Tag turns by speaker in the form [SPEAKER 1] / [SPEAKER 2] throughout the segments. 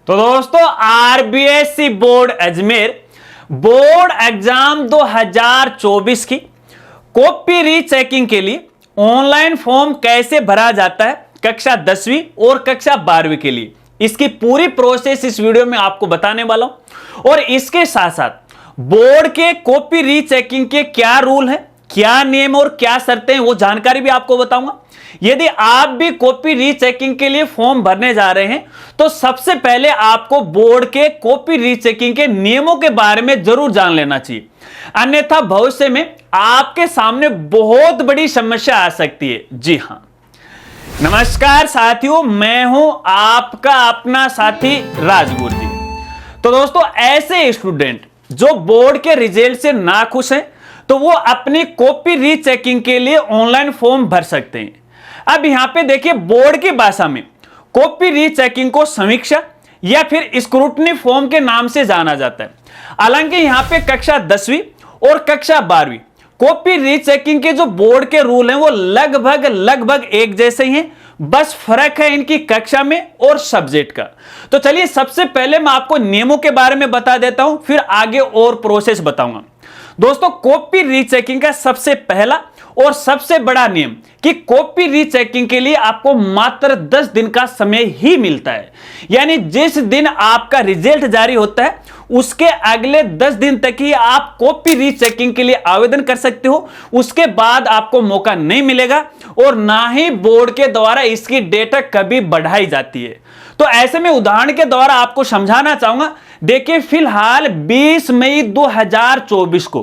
[SPEAKER 1] तो दोस्तों RBSC board Ajmer board exam 2024 की कॉपी रीचेकिंग के लिए ऑनलाइन फॉर्म कैसे भरा जाता है कक्षा 10वीं और कक्षा 12वीं के लिए, इसकी पूरी प्रोसेस इस वीडियो में आपको बताने वाला हूं। और इसके साथ साथ बोर्ड के कॉपी रीचेकिंग के क्या रूल है, क्या नियम और क्या शर्तें हैं, वो जानकारी भी आपको बताऊंगा। यदि आप भी कॉपी रीचेकिंग के लिए फॉर्म भरने जा रहे हैं तो सबसे पहले आपको बोर्ड के कॉपी रीचेकिंग के नियमों के बारे में जरूर जान लेना चाहिए, अन्यथा भविष्य में आपके सामने बहुत बड़ी समस्या आ सकती है। जी हां, नमस्कार साथियों, मैं हूं आपका अपना साथी राजगुरु जी। तो दोस्तों, ऐसे स्टूडेंट जो बोर्ड के रिजल्ट से नाखुश हैं तो वो अपनी कॉपी रीचेकिंग के लिए ऑनलाइन फॉर्म भर सकते हैं। अब यहां पे देखिए, बोर्ड की भाषा में कॉपी रीचेकिंग को समीक्षा या फिर स्क्रूटनी फॉर्म के नाम से जाना जाता है। हालांकि यहां पे कक्षा 10वीं और कक्षा 12वीं कॉपी रीचेकिंग के जो बोर्ड के रूल हैं वो लगभग एक जैसे ही हैं, बस फर्क है इनकी कक्षा में और सब्जेक्ट का। तो चलिए, सबसे पहले मैं आपको नियमों के बारे में बता देता हूं, फिर आगे और प्रोसेस बताऊंगा। दोस्तों, कॉपी रीचेकिंग का सबसे पहला और सबसे बड़ा नियम कि कॉपी रीचेकिंग के लिए आपको मात्र 10 दिन का समय ही मिलता है। यानी जिस दिन आपका रिजल्ट जारी होता है उसके अगले 10 दिन तक ही आप कॉपी रीचेकिंग के लिए आवेदन कर सकते हो। उसके बाद आपको मौका नहीं मिलेगा और ना ही बोर्ड के द्वारा इसकी डेट कभी बढ़ाई जाती है। तो ऐसे में उदाहरण के द्वारा आपको समझाना चाहूंगा। देखिए, फिलहाल 20 मई 2024 को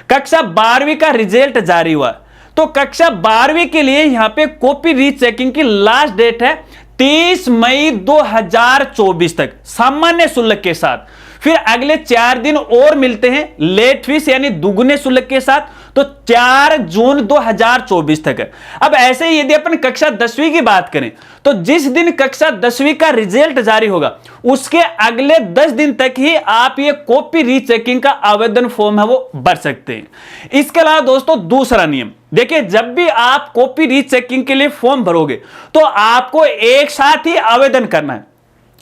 [SPEAKER 1] कक्षा 12वीं का रिजल्ट जारी हुआ। तो कक्षा 12वीं के लिए यहां पे कॉपी रीचेकिंग की लास्ट डेट है 30 मई 2024 तक सामान्य शुल्क के साथ। फिर अगले 4 दिन और मिलते हैं लेट फीस यानी दुगुने शुल्क के साथ, तो 4 जून 2024 तक है। अब ऐसे ही यदि अपन कक्षा 10वीं की बात करें तो जिस दिन कक्षा 10वीं का रिजल्ट जारी होगा उसके अगले 10 दिन तक ही आप ये कॉपी रीचेकिंग का आवेदन फॉर्म है वो भर सकते हैं। इसके अलावा दोस्तों, दूसरा नियम देखिए, जब भी आप कॉपी रीचेकिंग के लिए फॉर्म भरोगे तो आपको एक साथ ही आवेदन करना है।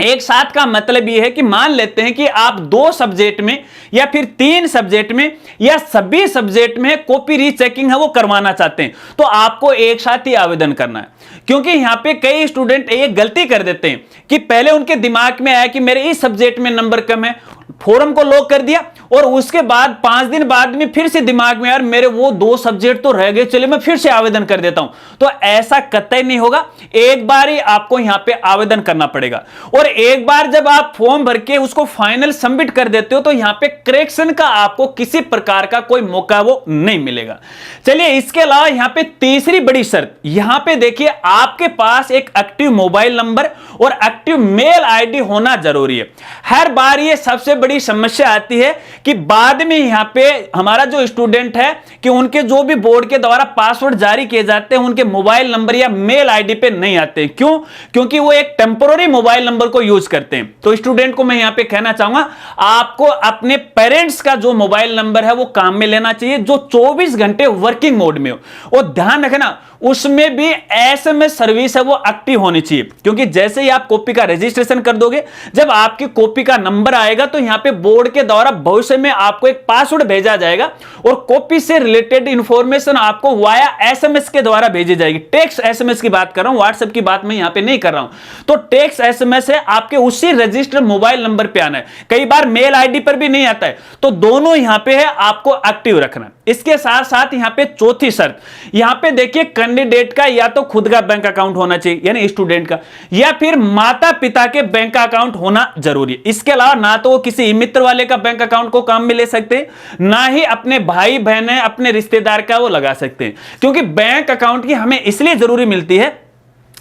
[SPEAKER 1] एक साथ का मतलब यह है कि मान लेते हैं कि आप 2 सब्जेक्ट में या फिर 3 सब्जेक्ट में या सभी सब्जेक्ट में कॉपी रीचेकिंग है वो करवाना चाहते हैं तो आपको एक साथ ही आवेदन करना है। क्योंकि यहां पे कई स्टूडेंट एक गलती कर देते हैं कि पहले उनके दिमाग में आया कि मेरे इस सब्जेक्ट में नंबर कम है, फॉर्म को लॉक कर दिया और उसके बाद 5 दिन बाद में फिर से दिमाग में यार मेरे वो 2 सब्जेक्ट तो रह गए, चलिए मैं फिर से आवेदन कर देता हूं। तो ऐसा कतई नहीं होगा, एक बार ही आपको यहां पे आवेदन करना पड़ेगा। और एक बार जब आप फॉर्म भर के उसको फाइनल सबमिट कर देते हो तो यहां पे करेक्शन का आपको किसी प्रकार का कोई मौका वो नहीं मिलेगा। चलिए, इसके अलावा यहां पे तीसरी बड़ी शर्त, यहां पे देखिए आपके पास एक एक्टिव मोबाइल नंबर और एक्टिव मेल आईडी होना जरूरी है। हर बार ये सबसे बड़ी समस्या आती है कि बाद में यहां पे हमारा जो स्टूडेंट है कि उनके जो भी बोर्ड के द्वारा पासवर्ड जारी किए जाते हैं उनके मोबाइल नंबर या मेल आईडी पे नहीं आते हैं। क्यों? क्योंकि वो एक टेम्पररी मोबाइल नंबर को यूज करते हैं। तो स्टूडेंट को मैं यहां पे कहना चाहूंगा, आपको अपने पेरेंट्स का जो मोबाइल नंबर है वो काम में लेना चाहिए जो 24 घंटे वर्किंग मोड में हो। और ध्यान रखना, उसमें भी एसएमएस सर्विस है वो एक्टिव होनी चाहिए। क्योंकि जैसे ही आप कॉपी का रजिस्ट्रेशन कर दोगे, जब आपकी कॉपी का नंबर आएगा तो यहां पे बोर्ड के द्वारा भविष्य में आपको एक पासवर्ड भेजा जाएगा और कॉपी से रिलेटेड इंफॉर्मेशन आपको वाया एसएमएस के द्वारा भेजी जाएगी। टेक्स्ट एसएमएस की बात कर रहा हूं, व्हाट्सएप की बात मैं यहां पे नहीं कर रहा हूं। तो टेक्स्ट एसएमएस है आपके उसी रजिस्टर्ड मोबाइल नंबर पे आना है, कई बार मेल आईडी पर भी नहीं आता है। तो दोनों यहां पे है आपको एक्टिव रखना। इसके साथ साथ यहां पे चौथी शर्त, यहां पे देखिए कैंडिडेट का या तो खुद का बैंक अकाउंट होना चाहिए यानी स्टूडेंट का, या फिर माता पिता के बैंक अकाउंट होना जरूरी है। इसके अलावा ना तो वो किसी मित्र वाले का बैंक अकाउंट को काम में ले सकते हैं, ना ही अपने भाई बहन है अपने रिश्तेदार का वो लगा सकते हैं। क्योंकि बैंक अकाउंट की हमें इसलिए जरूरी मिलती है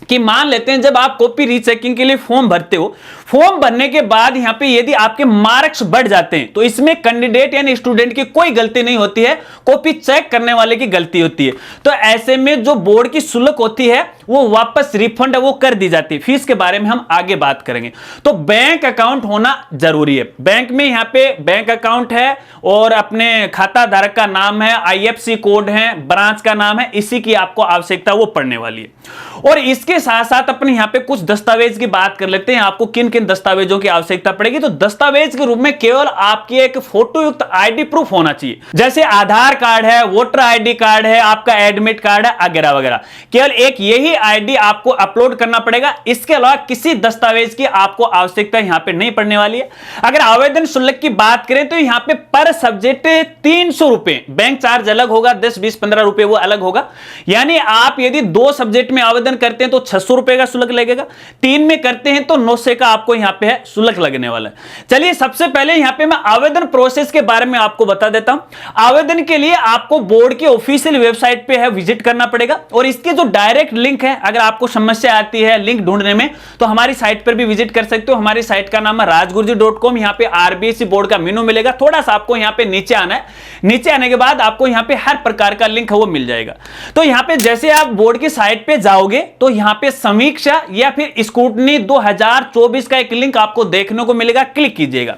[SPEAKER 1] कि मान लेते हैं जब आप कॉपी रीचेकिंग के लिए फॉर्म भरते हो, फॉर्म भरने के बाद यहां पे यदि आपके मार्क्स बढ़ जाते हैं तो इसमें कैंडिडेट यानी स्टूडेंट की कोई गलती नहीं होती है, कॉपी चेक करने वाले की गलती होती है। तो ऐसे में जो बोर्ड की शुल्क होती है वो वापस रिफंड वो कर दी जाती है। फीस के बारे में हम आगे बात करेंगे। तो बैंक अकाउंट होना जरूरी है। बैंक में यहां पे बैंक अकाउंट है और अपने खाता धारक का नाम है, आईएफएससी कोड है, ब्रांच का नाम है, इसी की आपको आवश्यकता वो पड़ने वाली है। और इसके इसके साथ साथ अपने यहाँ पे कुछ दस्तावेज की बात कर लेते हैं, आपको किन किन दस्तावेजों की आवश्यकता पड़ेगी। तो दस्तावेज के रूप में केवल आपकी एक फोटो युक्त आईडी प्रूफ होना चाहिए, जैसे आधार कार्ड है, वोटर आईडी कार्ड है, आपका एडमिट कार्ड है वगैरह वगैरह। केवल एक यही आईडी आपको अपलोड करना पड़ेगा, इसके अलावा किसी दस्तावेज की आपको आवश्यकता यहां पे नहीं पड़ने वाली है। अगर आवेदन शुल्क की बात करें तो यहां पे पर सब्जेक्ट 300 रुपए, बैंक चार्ज अलग होगा, 10, 20, 15 रुपए वो अलग होगा। यानी आप यदि 2 सब्जेक्ट में आवेदन करते हैं तो 600 रुपए का शुल्क लगेगा, 3 में करते हैं तो 900 का आपको यहां पे है शुल्क लगने वाला है। चलिए सबसे पहले यहां पे मैं आवेदन प्रोसेस के बारे में आपको बता देता हूं। आवेदन के लिए आपको बोर्ड की ऑफिशियल वेबसाइट पे है विजिट करना पड़ेगा, और इसके जो डायरेक्ट लिंक है, अगर आपको समस्या आती है लिंक ढूंढने में तो हमारी साइट पर भी विजिट कर सकते हो। हमारी साइट का नाम है rajgurji.com। यहां पे आरबीएससी बोर्ड का मेनू मिलेगा, थोड़ा सा आपको यहां पे नीचे आना है। नीचे आने के बाद आपको यहां पे हर प्रकार का लिंक है वो मिल जाएगा। तो यहां पे जैसे आप बोर्ड की साइट पे जाओगे तो यहां पे समीक्षा या फिर स्क्रूटनी 2024 का एक लिंक आपको देखने को मिलेगा, क्लिक कीजिएगा।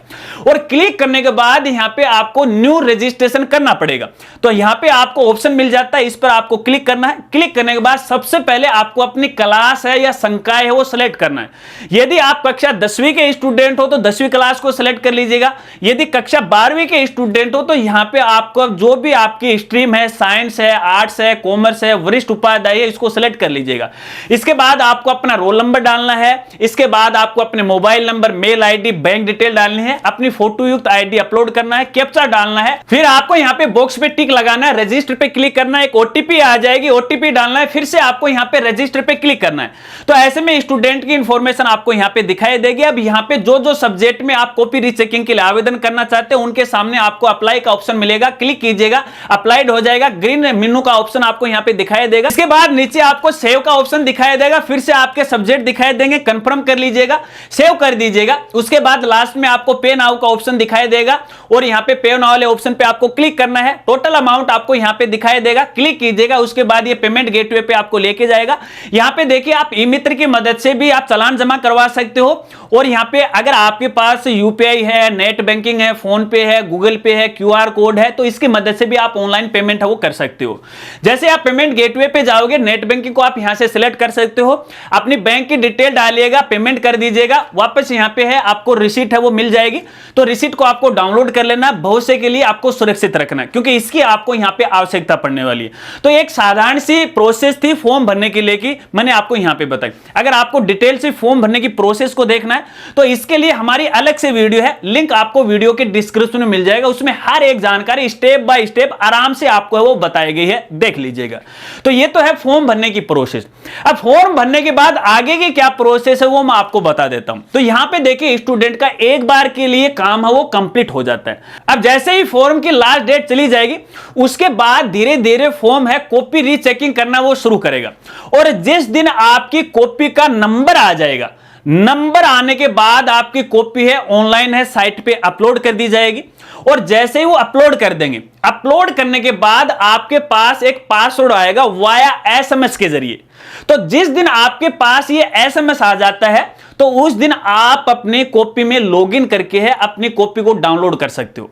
[SPEAKER 1] और क्लिक करने के बाद यहां पे आपको न्यू रजिस्ट्रेशन करना पड़ेगा। तो यहां पे आपको ऑप्शन मिल जाता है, इस पर आपको क्लिक करना है। क्लिक करने के बाद सबसे पहले आपको अपनी क्लास है या संकाय है वो सिलेक्ट करना है। यदि आप कक्षा 10वीं के स्टूडेंट हो तो 10वीं क्लास को सिलेक्ट कर लीजिएगा। यदि कक्षा 12वीं के स्टूडेंट हो तो यहां पे आपको जो भी आपकी स्ट्रीम है, साइंस है, आर्ट्स है, कॉमर्स है, वरिष्ठ उपाध्याय है, इसको सिलेक्ट कर लीजिएगा। इसके बाद आपको अपना रोल नंबर डालना है। इसके बाद आपको अपने mobile number, mail ID, bank detail डालनी है, अपनी फोटो युक्त आईडी अपलोड करना है, कैप्चा डालना है। फिर आपको यहां पे बॉक्स पे टिक लगाना है, रजिस्टर पे क्लिक करना है, एक ओटीपी आ जाएगी, ओटीपी डालना है, फिर से आपको यहां पे रजिस्टर पे क्लिक करना है। तो ऐसे में स्टूडेंट की इंफॉर्मेशन आपको यहां पे दिखाई देगी। अब यहां पे जो जो सब्जेक्ट में आप कॉपी रीचेकिंग के लिए आवेदन करना चाहते हैं उनके सामने आपको अप्लाई का ऑप्शन मिलेगा, क्लिक कीजिएगा, अप्लाइड हो जाएगा। ग्रीन मेनू का ऑप्शन आपको यहां पे दिखाई देगा। इसके बाद नीचे आपको सेव का ऑप्शन दिखाई देगा, फिर से आपके सब्जेक्ट दिखाई देंगे, कंफर्म कर लीजिएगा, सेव कर दीजिएगा। उसके बाद लास्ट में आपको पे नाउ का ऑप्शन दिखाई देगा, और यहां पे पे नाउ वाले ऑप्शन पे आपको क्लिक करना है। टोटल अमाउंट आपको यहां पे दिखाई देगा, क्लिक कीजिएगा। उसके बाद ये पेमेंट गेटवे पे आपको लेके जाएगा। यहां पे देखिए आप ई मित्र की मदद से भी आप चालान जमा करवा सकते हो, और यहां पे अगर आपके पास यूपीआई है, नेट बैंकिंग है, फोन पे है, गूगल पे है, क्यूआर कोड है, तो इसकी मदद से भी आप ऑनलाइन पेमेंट है वो कर सकते हो। जैसे आप पेमेंट गेटवे पे जाओगे, नेट बैंकिंग को आप यहां से सिलेक्ट कर सकते हो, अपनी बैंक की डिटेल डालिएगा, पेमेंट कर दीजिएगा। वापस यहां पे है आपको रिसीट है वो मिल जाएगी। तो रिसीट को आपको डाउनलोड कर लेना, भविष्य के लिए आपको सुरक्षित रखना, क्योंकि इसकी आपको यहां पे आवश्यकता पड़ने वाली है। तो एक साधारण सी प्रोसेस थी फॉर्म भरने के लिए की मैंने आपको यहां पे बताई। अगर आपको डिटेल से फॉर्म भरने की प्रोसेस को देखना है तो इसके लिए हमारी अलग से वीडियो है, लिंक आपको वीडियो के डिस्क्रिप्शन में मिल जाएगा। उसमें हर एक जानकारी स्टेप बाय स्टेप आराम से आपको वो बताई गई है, देख लीजिएगा। तो ये तो है फॉर्म भरने की प्रोसेस। अब फॉर्म भरने के बाद आगे की क्या प्रोसेस है वो मैं आपको बता देता हूं। तो यहां पे देखिए स्टूडेंट का एक बार के लिए काम है वो कंप्लीट हो जाता है। अब जैसे ही फॉर्म की लास्ट डेट चली जाएगी उसके बाद धीरे धीरे फॉर्म है कॉपी रीचेकिंग करना वो शुरू करेगा, और जिस दिन आपकी कॉपी का नंबर आ जाएगा, नंबर आने के बाद आपकी कॉपी है ऑनलाइन है साइट पे अपलोड कर दी जाएगी। और जैसे ही वो अपलोड कर देंगे, अपलोड करने के बाद आपके पास एक पासवर्ड आएगा वाया एसएमएस के जरिए। तो जिस दिन आपके पास ये एसएमएस आ जाता है तो उस दिन आप अपनी कॉपी में लॉगिन करके है अपनी कॉपी को डाउनलोड कर सकते हो।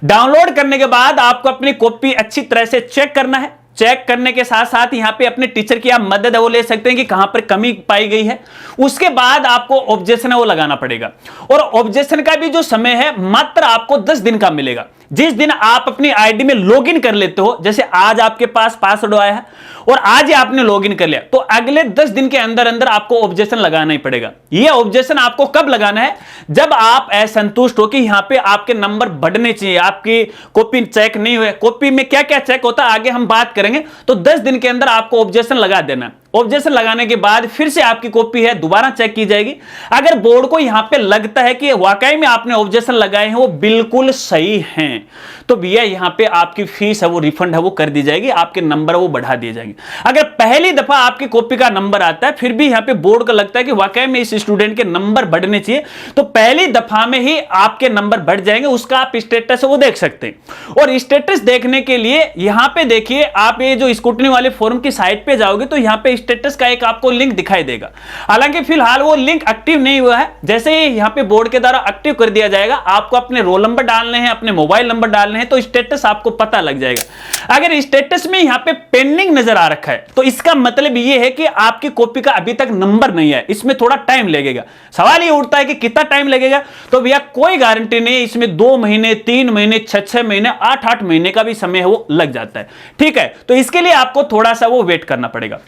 [SPEAKER 1] डाउनलोड करने के बाद आपको अपनी कॉपी अच्छी तरह से चेक करना है। चेक करने के साथ साथ यहां पे अपने टीचर की आप मदद है वो ले सकते हैं कि कहां पर कमी पाई गई है। उसके बाद आपको ऑब्जेक्शन है वो लगाना पड़ेगा, और ऑब्जेक्शन का भी जो समय है मात्र आपको 10 दिन का मिलेगा। जिस दिन आप अपनी आईडी में लॉगिन कर लेते हो, जैसे आज आपके पास पासवर्ड आया है और आज ही आपने लॉगिन कर लिया, तो अगले 10 दिन के अंदर अंदर आपको ऑब्जेक्शन लगाना ही पड़ेगा। यह ऑब्जेक्शन आपको कब लगाना है? जब आप असंतुष्ट हो कि यहां पे आपके नंबर बढ़ने चाहिए, आपकी कॉपी चेक नहीं हुए। कॉपी में क्या क्या चेक होता है आगे हम बात करेंगे। तो 10 दिन के अंदर आपको ऑब्जेक्शन लगा देना है। ऑब्जेक्शन लगाने के बाद फिर से आपकी कॉपी है दोबारा चेक की जाएगी। अगर बोर्ड को यहां पे लगता है कि वाकई में आपने ऑब्जेक्शन लगाए हैं वो बिल्कुल सही हैं, तो भैया यहां पे आपकी फीस है वो रिफंड है वो कर दी जाएगी, आपके नंबर वो बढ़ा दिए जाएंगे। अगर पहली दफा आपकी कॉपी का नंबर आता है फिर भी यहां पे बोर्ड को लगता है कि वाकई में इस स्टूडेंट के नंबर बढ़ने चाहिए, तो पहली दफा में ही आपके नंबर बढ़ जाएंगे। उसका आप स्टेटस है वो देख सकते हैं। और स्टेटस देखने के लिए यहां पे देखिए, आप ये जो स्क्रूटनी वाले फॉर्म की साइट पे जाओगे तो यहां पे स्टेटस का एक आपको लिंक दिखाई देगा। हालांकि फिलहाल वो लिंक एक्टिव नहीं हुआ है। जैसे ही यहां पे बोर्ड के द्वारा एक्टिव कर दिया जाएगा, आपको अपने रोल नंबर डालने हैं, अपने मोबाइल मोबाइल नंबर डालने हैं तो स्टेटस आपको पता लग जाएगा। अगर स्टेटस में यहां पे पेंडिंग नजर आ रखा है तो इसका मतलब यह है कि आपकी कॉपी का अभी तक नंबर नहीं है, इसमें थोड़ा टाइम लगेगा। सवाल ये उठता है कि कितना टाइम लगेगा, तो भैया कोई गारंटी नहीं, इसमें 2 महीने, 3 महीने, 6 महीने, 8 महीने का भी समय है वो लग जाता है। ठीक है, तो इसके लिए आपको थोड़ा सा वो वेट करना पड़ेगा।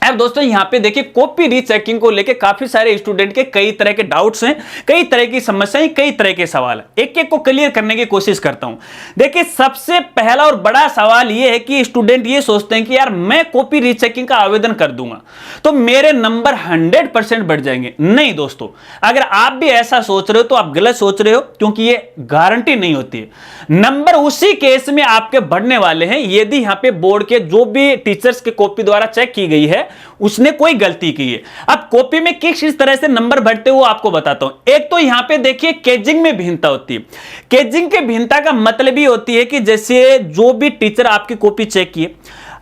[SPEAKER 1] अब दोस्तों यहां पे देखिए कॉपी रीचेकिंग को लेके काफी सारे स्टूडेंट के कई तरह के डाउट्स हैं, कई तरह की समस्याएं, कई तरह के सवाल हैं। एक एक को क्लियर करने की कोशिश करता हूं। देखिए सबसे पहला और बड़ा सवाल यह है कि स्टूडेंट ये सोचते हैं कि यार मैं कॉपी रीचेकिंग का आवेदन कर दूंगा तो मेरे नंबर 100% बढ़ जाएंगे। नहीं दोस्तों, अगर आप भी ऐसा सोच रहे हो तो आप गलत सोच रहे हो, क्योंकि ये गारंटी नहीं होती है। नंबर उसी केस में आपके बढ़ने वाले हैं यदि यहां पे बोर्ड के जो भी टीचर्स के कॉपी द्वारा चेक की गई है उसने कोई गलती की है। अब कॉपी में किस तरह से नंबर बढ़ते हो आपको बताता हूं। एक तो यहां पे देखिए केजिंग में भिन्नता होती है। केजिंग के भिन्नता का मतलब ही होती है कि जैसे जो भी टीचर आपकी कॉपी चेक किए,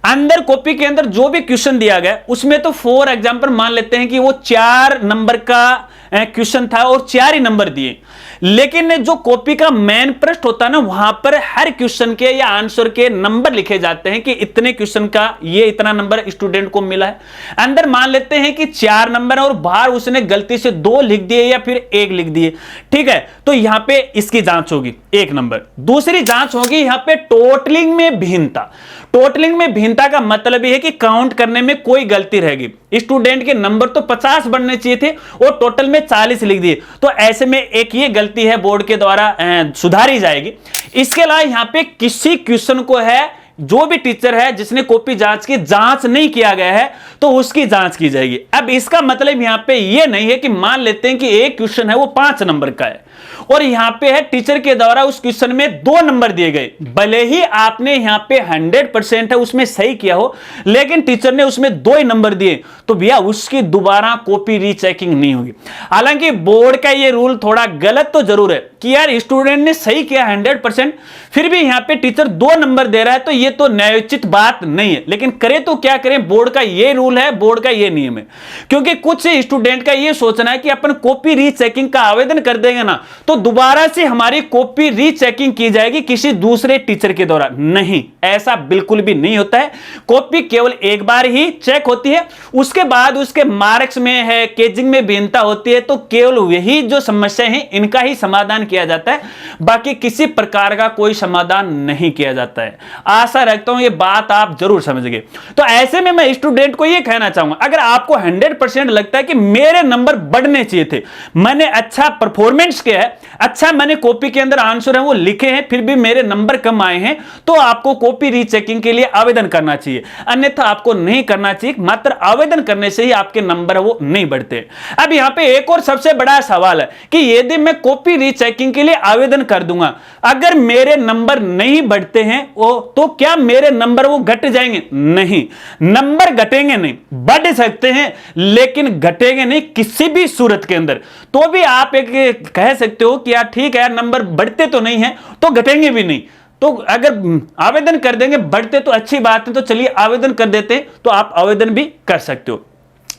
[SPEAKER 1] अंदर कॉपी के अंदर जो भी क्वेश्चन दिया गया उसमें तो फॉर एग्जांपल मान लेते हैं कि वो 4 नंबर का क्वेश्चन था और 4 ही नंबर दिए, लेकिन जो कॉपी का मेन पृष्ठ होता है ना वहां पर हर क्वेश्चन के या आंसर के नंबर लिखे जाते हैं कि इतने क्वेश्चन का ये इतना नंबर स्टूडेंट को मिला है। अंदर मान लेते हैं कि 4 नंबर और बाहर उसने गलती से 2 लिख दिए या फिर 1 लिख दिए। ठीक है, तो यहां पे इसकी जांच होगी 1 नंबर। दूसरी जांच होगी यहां पे टोटलिंग में भिन्नता। टोटलिंग में भिन्नता का मतलब यह है कि काउंट करने में कोई गलती रहेगी। स्टूडेंट के नंबर तो 50 बनने चाहिए थे और टोटल में 40 लिख दिए, तो ऐसे में एक ये गलती है बोर्ड के द्वारा सुधारी जाएगी। इसके अलावा यहां पे किसी क्वेश्चन को है जो भी टीचर है जिसने कॉपी जांच की जांच नहीं किया गया है तो उसकी जांच की जाएगी। अब इसका मतलब यहां पे ये नहीं है कि मान लेते हैं कि एक क्वेश्चन है वो 5 नंबर का है और यहां पे है टीचर के द्वारा उस क्वेश्चन में 2 नंबर दिए गए, भले ही आपने यहां पे 100% है उसमें सही किया हो लेकिन टीचर ने उसमें 2 ही नंबर दिए तो भैया उसकी दोबारा कॉपी रीचेकिंग नहीं होगी। हालांकि बोर्ड का ये रूल थोड़ा गलत तो जरूर है कि यार स्टूडेंट ने सही किया 100%, फिर भी यहां पे टीचर 2 नंबर दे रहा है, तो ये तो न्यायोचित बात नहीं है। लेकिन करें तो क्या करें, बोर्ड का ये रूल है, बोर्ड का ये नियम है। क्योंकि कुछ स्टूडेंट का ये सोचना है कि अपन कॉपी रीचेकिंग का आवेदन कर देंगे ना तो दोबारा से हमारी कॉपी रीचेकिंग की जाएगी किसी दूसरे टीचर के द्वारा। नहीं, ऐसा बिल्कुल भी नहीं होता है। कॉपी केवल एक बार ही चेक होती है, उसके बाद उसके मार्क्स में है, केजिंग में भिन्नता होती है, तो केवल वही जो समस्या है इनका ही समाधान किया जाता है, बाकी किसी प्रकार का कोई समाधान नहीं किया जाता है। आशा रखता हूं ये बात आप जरूर समझ गए। तो ऐसे में मैं स्टूडेंट को ये कहना चाहूंगा, अगर आपको 100% लगता है कि मेरे नंबर बढ़ने चाहिए थे, मैंने अच्छा परफॉर्मेंस किया है, अच्छा मैंने कॉपी के अंदर आंसर है वो लिखे हैं, फिर भी मेरे नंबर कम आए हैं, तो आपको कॉपी रीचेकिंग के लिए आवेदन करना चाहिए। अन्यथा आपको नहीं करना चाहिए, मात्र आवेदन करने से ही आपके नंबर वो नहीं बढ़ते। अब यहां पे एक और सबसे बड़ा सवाल है कि यदि मैं कॉपी रीचेकिंग के लिए आवेदन कर दूंगा, अगर मेरे नंबर नहीं बढ़ते हैं वो तो क्या मेरे नंबर वो घट जाएंगे? नहीं, नंबर घटेंगे नहीं, बढ़ सकते हैं लेकिन घटेंगे नहीं किसी भी सूरत के अंदर। तो भी आप एक कह सकते हो कि यार ठीक है यार नंबर बढ़ते तो नहीं है तो घटेंगे भी नहीं, तो अगर आवेदन कर देंगे बढ़ते तो अच्छी बात है, तो चलिए आवेदन कर देते हैं, तो आप आवेदन भी कर सकते हो।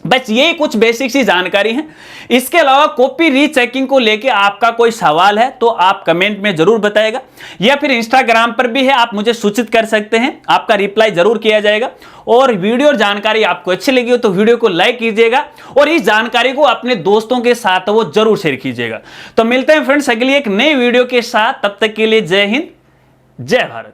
[SPEAKER 1] बस यही कुछ बेसिक सी जानकारी है। इसके अलावा कॉपी रीचेकिंग को लेके आपका कोई सवाल है तो आप कमेंट में जरूर बताएगा, या फिर इंस्टाग्राम पर भी है, आप मुझे सूचित कर सकते हैं, आपका रिप्लाई जरूर किया जाएगा। और वीडियो और जानकारी आपको अच्छी लगी हो तो वीडियो को लाइक कीजिएगा और इस जानकारी को अपने दोस्तों के साथ वो जरूर शेयर कीजिएगा। तो मिलते हैं फ्रेंड्स अगली एक नई वीडियो के साथ, तब तक के लिए जय हिंद, जय भारत।